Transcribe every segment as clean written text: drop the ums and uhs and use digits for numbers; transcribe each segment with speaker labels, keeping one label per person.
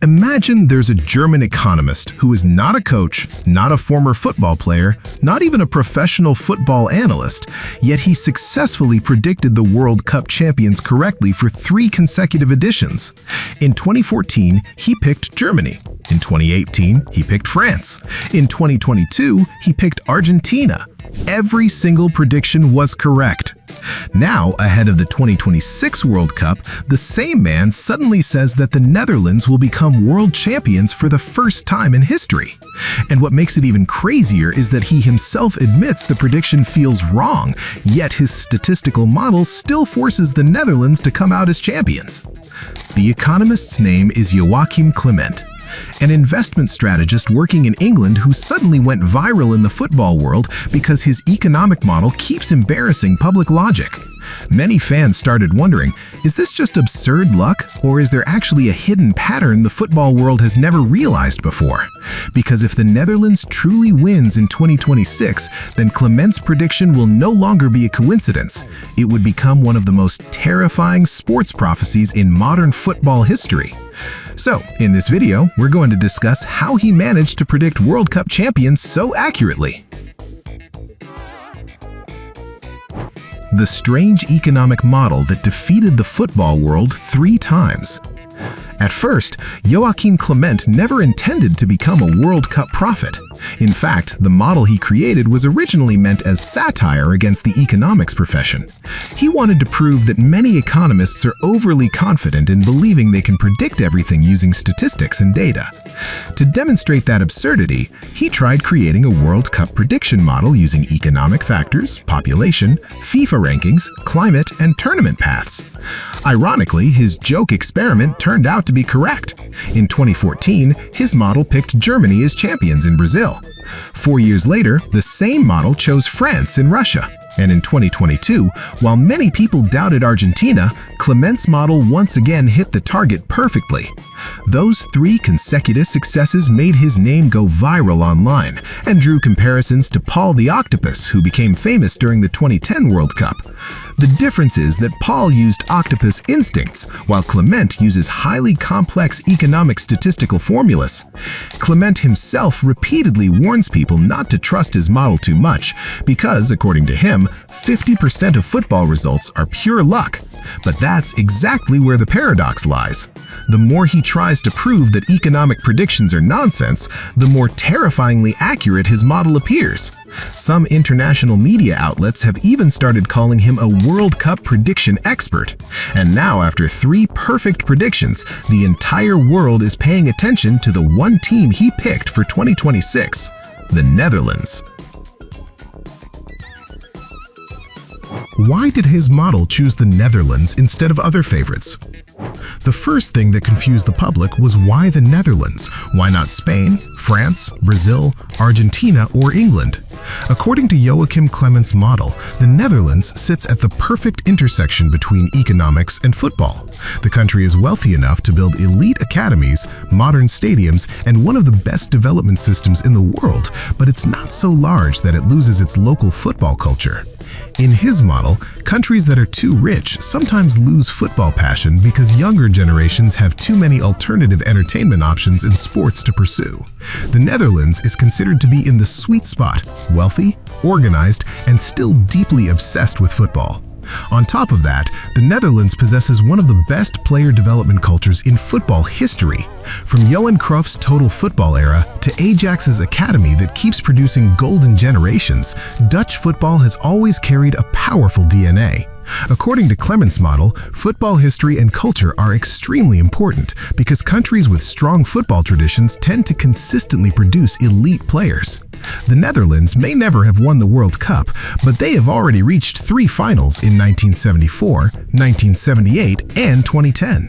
Speaker 1: Imagine there's a German economist who is not a coach, not a former football player, not even a professional football analyst, yet he successfully predicted the World Cup champions correctly for 3 consecutive editions. In 2014, he picked Germany. In 2018, he picked France. In 2022, he picked Argentina. Every single prediction was correct. Now, ahead of the 2026 World Cup, the same man suddenly says that the Netherlands will become world champions for the first time in history. And what makes it even crazier is that he himself admits the prediction feels wrong, yet his statistical model still forces the Netherlands to come out as champions. The economist's name is Joachim Clement, an investment strategist working in England who suddenly went viral in the football world because his economic model keeps embarrassing public logic. Many fans started wondering, is this just absurd luck, or is there actually a hidden pattern the football world has never realized before? Because if the Netherlands truly wins in 2026, then Clement's prediction will no longer be a coincidence. It would become one of the most terrifying sports prophecies in modern football history. So, in this video, we're going to discuss how he managed to predict World Cup champions so accurately. The strange economic model that defeated the football world 3 times. At first, Joachim Clement never intended to become a World Cup prophet. In fact, the model he created was originally meant as satire against the economics profession. He wanted to prove that many economists are overly confident in believing they can predict everything using statistics and data. To demonstrate that absurdity, he tried creating a World Cup prediction model using economic factors, population, FIFA rankings, climate, and tournament paths. Ironically, his joke experiment turned out to be correct. In 2014, his model picked Germany as champions in Brazil. 4 years later, the same model chose France and Russia. And in 2022, while many people doubted Argentina, Clement's model once again hit the target perfectly. Those 3 consecutive successes made his name go viral online and drew comparisons to Paul the Octopus, who became famous during the 2010 World Cup. The difference is that Paul used octopus instincts, while Clement uses highly complex economic statistical formulas. Clement himself repeatedly warns people not to trust his model too much because, according to him, 50% of football results are pure luck. But that's exactly where the paradox lies. The more he tries to prove that economic predictions are nonsense, the more terrifyingly accurate his model appears. Some international media outlets have even started calling him a World Cup prediction expert. And now, after 3 perfect predictions, the entire world is paying attention to the one team he picked for 2026, the Netherlands. Why did his model choose the Netherlands instead of other favorites? The first thing that confused the public was why the Netherlands? Why not Spain, France, Brazil, Argentina, or England? According to Joachim Clement's model, the Netherlands sits at the perfect intersection between economics and football. The country is wealthy enough to build elite academies, modern stadiums, and one of the best development systems in the world, but it's not so large that it loses its local football culture. In his model, countries that are too rich sometimes lose football passion because younger generations have too many alternative entertainment options in sports to pursue. The Netherlands is considered to be in the sweet spot, wealthy, organized, and still deeply obsessed with football. On top of that, the Netherlands possesses one of the best player development cultures in football history. From Johan Cruyff's total football era to Ajax's academy that keeps producing golden generations, Dutch football has always carried a powerful DNA. According to Clement's model, football history and culture are extremely important because countries with strong football traditions tend to consistently produce elite players. The Netherlands may never have won the World Cup, but they have already reached 3 finals in 1974, 1978, and 2010.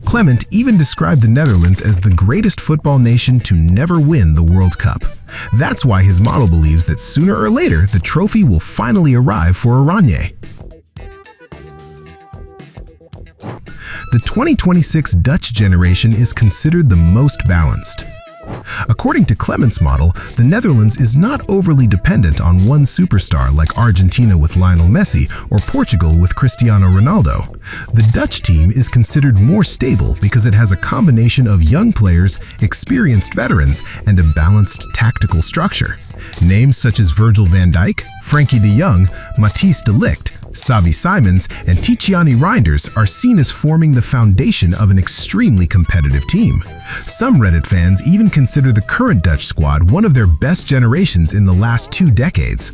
Speaker 1: Clement even described the Netherlands as the greatest football nation to never win the World Cup. That's why his model believes that sooner or later the trophy will finally arrive for Oranje. The 2026 Dutch generation is considered the most balanced. According to Clement's model, the Netherlands is not overly dependent on one superstar like Argentina with Lionel Messi or Portugal with Cristiano Ronaldo. The Dutch team is considered more stable because it has a combination of young players, experienced veterans, and a balanced tactical structure. Names such as Virgil van Dijk, Frenkie de Jong, Matthijs de Ligt, Xavi Simons, and Tijjani Reinders are seen as forming the foundation of an extremely competitive team. Some Reddit fans even consider the current Dutch squad one of their best generations in the last 2 decades.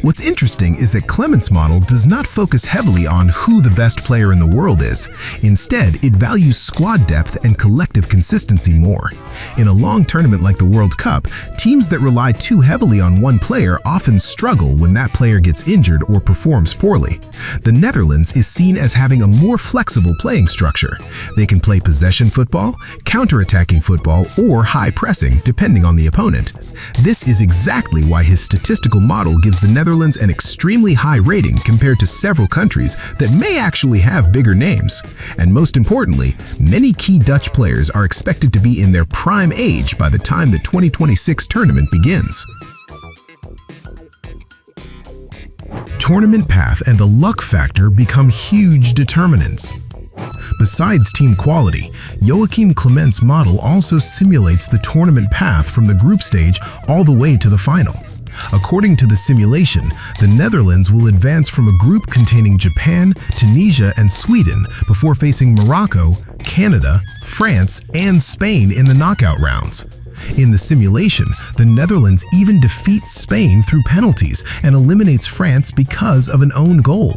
Speaker 1: What's interesting is that Clement's model does not focus heavily on who the best player in the world is. Instead, it values squad depth and collective consistency more. In a long tournament like the World Cup, teams that rely too heavily on one player often struggle when that player gets injured or performs poorly. The Netherlands is seen as having a more flexible playing structure. They can play possession football, counter-attacking football, or high pressing, depending on the opponent. This is exactly why his statistical model gives the Netherlands an extremely high rating compared to several countries that may actually have bigger names. And most importantly, many key Dutch players are expected to be in their prime age by the time the 2026 tournament begins. Tournament path and the luck factor become huge determinants. Besides team quality, Joachim Clement's model also simulates the tournament path from the group stage all the way to the final. According to the simulation, the Netherlands will advance from a group containing Japan, Tunisia, and Sweden before facing Morocco, Canada, France, and Spain in the knockout rounds. In the simulation, the Netherlands even defeats Spain through penalties and eliminates France because of an own goal.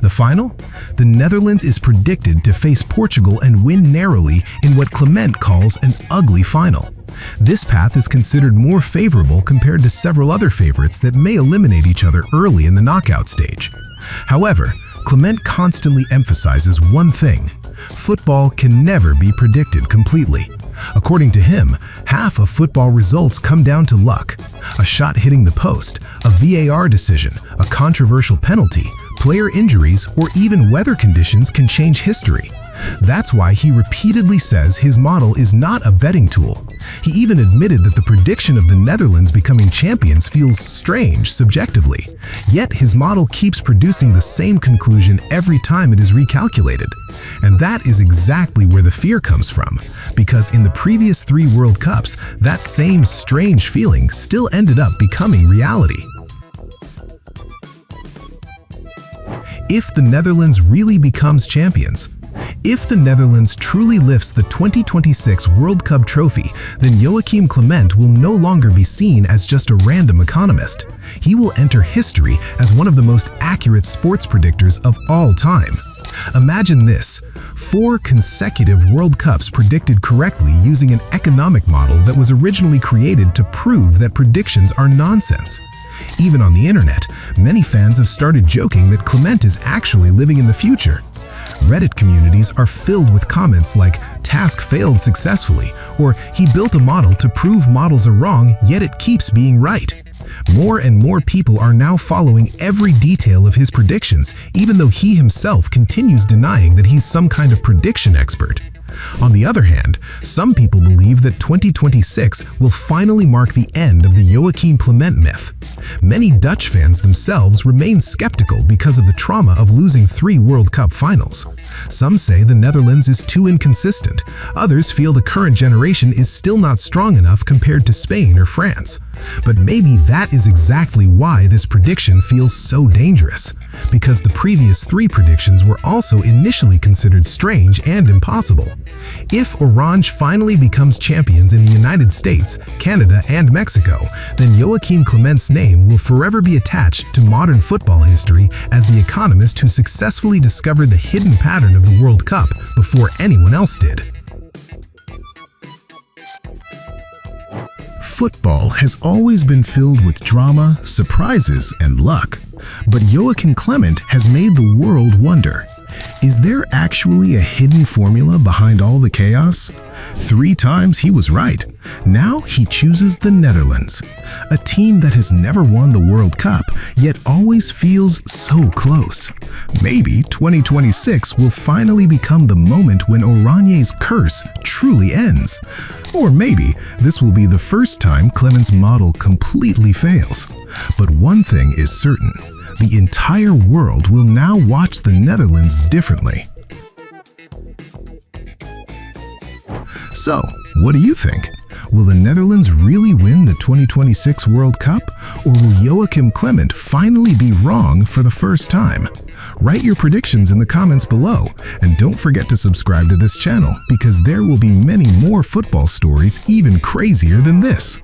Speaker 1: The final? The Netherlands is predicted to face Portugal and win narrowly in what Clement calls an ugly final. This path is considered more favorable compared to several other favorites that may eliminate each other early in the knockout stage. However, Clement constantly emphasizes one thing: football can never be predicted completely. According to him, half of football results come down to luck. A shot hitting the post, a VAR decision, a controversial penalty, player injuries, or even weather conditions can change history. That's why he repeatedly says his model is not a betting tool. He even admitted that the prediction of the Netherlands becoming champions feels strange subjectively. Yet his model keeps producing the same conclusion every time it is recalculated. And that is exactly where the fear comes from, because in the previous 3 World Cups, that same strange feeling still ended up becoming reality. If the Netherlands really becomes champions, if the Netherlands truly lifts the 2026 World Cup trophy, then Joachim Clement will no longer be seen as just a random economist. He will enter history as one of the most accurate sports predictors of all time. Imagine this: 4 consecutive World Cups predicted correctly using an economic model that was originally created to prove that predictions are nonsense. Even on the internet, many fans have started joking that Clement is actually living in the future. Reddit communities are filled with comments like "task failed successfully" or "he built a model to prove models are wrong, yet it keeps being right." More and more people are now following every detail of his predictions, even though he himself continues denying that he's some kind of prediction expert. On the other hand, some people believe that 2026 will finally mark the end of the Joachim Clement myth. Many Dutch fans themselves remain skeptical because of the trauma of losing 3 World Cup finals. Some say the Netherlands is too inconsistent. Others feel the current generation is still not strong enough compared to Spain or France. But maybe that is exactly why this prediction feels so dangerous, because the previous 3 predictions were also initially considered strange and impossible. If Orange finally becomes champions in the United States, Canada, and Mexico, then Joachim Clement's name will forever be attached to modern football history as the economist who successfully discovered the hidden pattern of the World Cup before anyone else did. Football has always been filled with drama, surprises, and luck. But Joachim Clement has made the world wonder. Is there actually a hidden formula behind all the chaos? 3 times he was right. Now he chooses the Netherlands, a team that has never won the World Cup, yet always feels so close. Maybe 2026 will finally become the moment when Oranje's curse truly ends. Or maybe this will be the first time Clement's model completely fails. But one thing is certain. The entire world will now watch the Netherlands differently. So, what do you think? Will the Netherlands really win the 2026 World Cup? Or will Joachim Clement finally be wrong for the first time? Write your predictions in the comments below, and don't forget to subscribe to this channel because there will be many more football stories even crazier than this.